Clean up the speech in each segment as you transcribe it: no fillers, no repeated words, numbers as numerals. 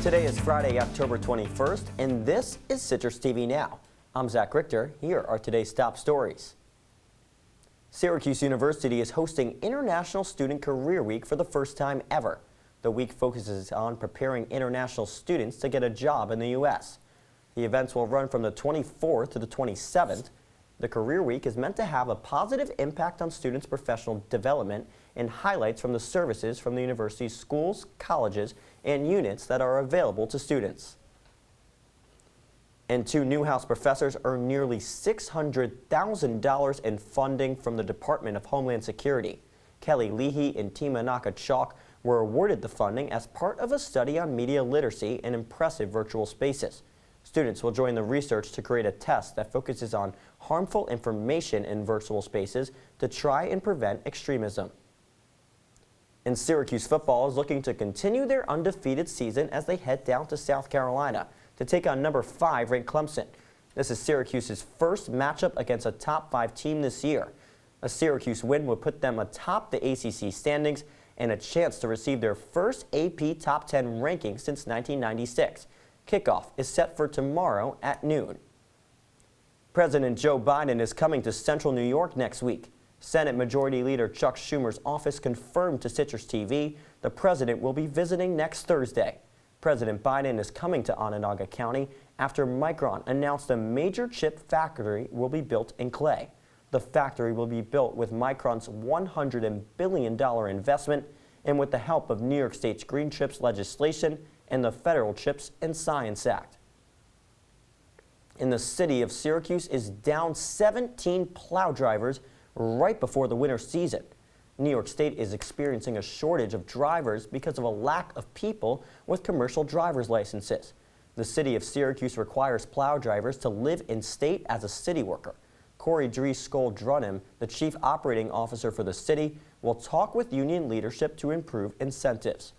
Today is Friday, October 21st, and this is Citrus TV Now. I'm Zach Richter. Here are today's top stories. Syracuse University is hosting International Student Career Week for the first time ever. The week focuses on preparing international students to get a job in the U.S. The events will run from the 24th to the 27th. The Career Week is meant to have a positive impact on students' professional development and highlights from the services from the university's schools, colleges, and units that are available to students. And two Newhouse professors earned nearly $600,000 in funding from the Department of Homeland Security. Kelly Leahy and Tima Nakachok were awarded the funding as part of a study on media literacy in impressive virtual spaces. Students will join the research to create a test that focuses on harmful information in virtual spaces to try and prevent extremism. And Syracuse football is looking to continue their undefeated season as they head down to South Carolina to take on number 5 ranked Clemson. This is Syracuse's first matchup against a top 5 team this year. A Syracuse win would put them atop the ACC standings and a chance to receive their first AP Top 10 ranking since 1996. Kickoff is set for tomorrow at noon. President Joe Biden is coming to Central New York next week. Senate Majority Leader Chuck Schumer's office confirmed to Citrus TV the president will be visiting next Thursday. President Biden is coming to Onondaga County after Micron announced a major chip factory will be built in Clay. The factory will be built with Micron's $100 billion investment and with the help of New York State's Green Chips legislation and the Federal Chips and Science Act. And the city of Syracuse is down 17 plow drivers right before the winter season. New York State is experiencing a shortage of drivers because of a lack of people with commercial driver's licenses. The city of Syracuse requires plow drivers to live in state as a city worker. Corey Dries-Skoll-Drunim, the chief operating officer for the city, will talk with union leadership to improve incentives.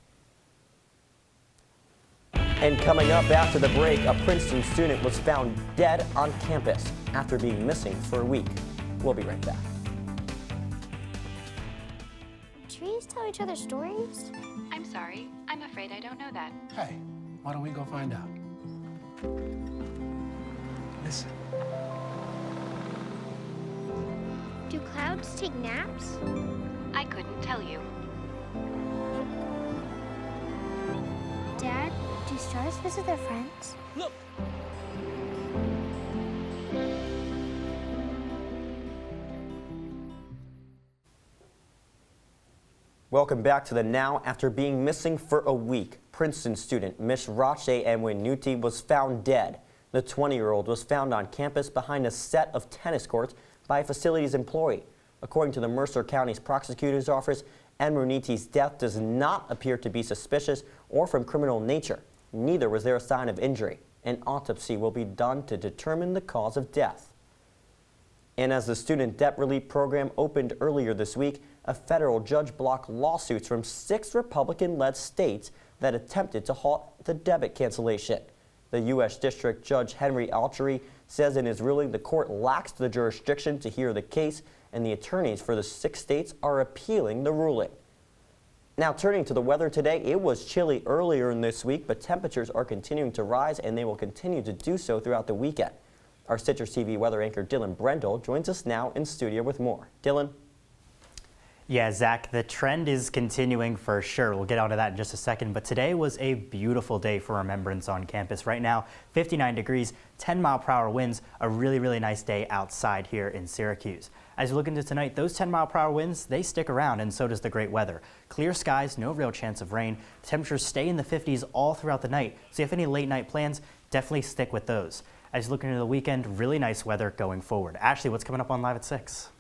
And coming up after the break, a Princeton student was found dead on campus after being missing for a week. We'll be right back. Trees tell each other stories? I'm sorry. I'm afraid I don't know that. Hey, why don't we go find out? Listen. Do clouds take naps? I couldn't tell you. Dad, do stars visit their friends? Look! Welcome back to the Now. After being missing for a week, Princeton student Mish Rache Enwinuti was found dead. The 20-year-old was found on campus behind a set of tennis courts by a facilities employee. According to the Mercer County's prosecutor's office, Enwinuti's death does not appear to be suspicious or from criminal nature. Neither was there a sign of injury. An autopsy will be done to determine the cause of death. And as the Student Debt Relief Program opened earlier this week, a federal judge blocked lawsuits from 6 Republican-led states that attempted to halt the debit cancellation. The U.S. District Judge Henry Alchery says in his ruling the court lacks the jurisdiction to hear the case, and the attorneys for the 6 states are appealing the ruling. Now turning to the weather today, it was chilly earlier in this week, but temperatures are continuing to rise and they will continue to do so throughout the weekend. Our Citrus TV weather anchor Dylan Brendel joins us now in studio with more. Dylan? Yeah, Zach, the trend is continuing for sure. We'll get onto that in just a second, but today was a beautiful day for Remembrance on campus. Right now, 59 degrees, 10-mile-per-hour winds, a really, really nice day outside here in Syracuse. As you look into tonight, those 10-mile-per-hour winds, they stick around, and so does the great weather. Clear skies, no real chance of rain. Temperatures stay in the 50s all throughout the night, so if you have any late-night plans, definitely stick with those. As you look into the weekend, really nice weather going forward. Ashley, what's coming up on Live at 6?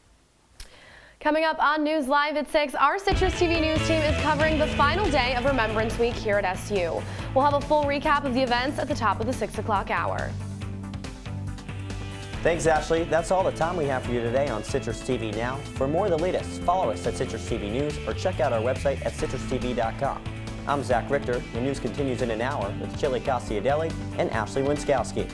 Coming up on News Live at 6, our Citrus TV News team is covering the final day of Remembrance Week here at SU. We'll have a full recap of the events at the top of the 6 o'clock hour. Thanks, Ashley. That's all the time we have for you today on Citrus TV Now. For more of the latest, follow us at Citrus TV News or check out our website at citrustv.com. I'm Zach Richter. The news continues in an hour with Chili Castiadelli and Ashley Winskowski.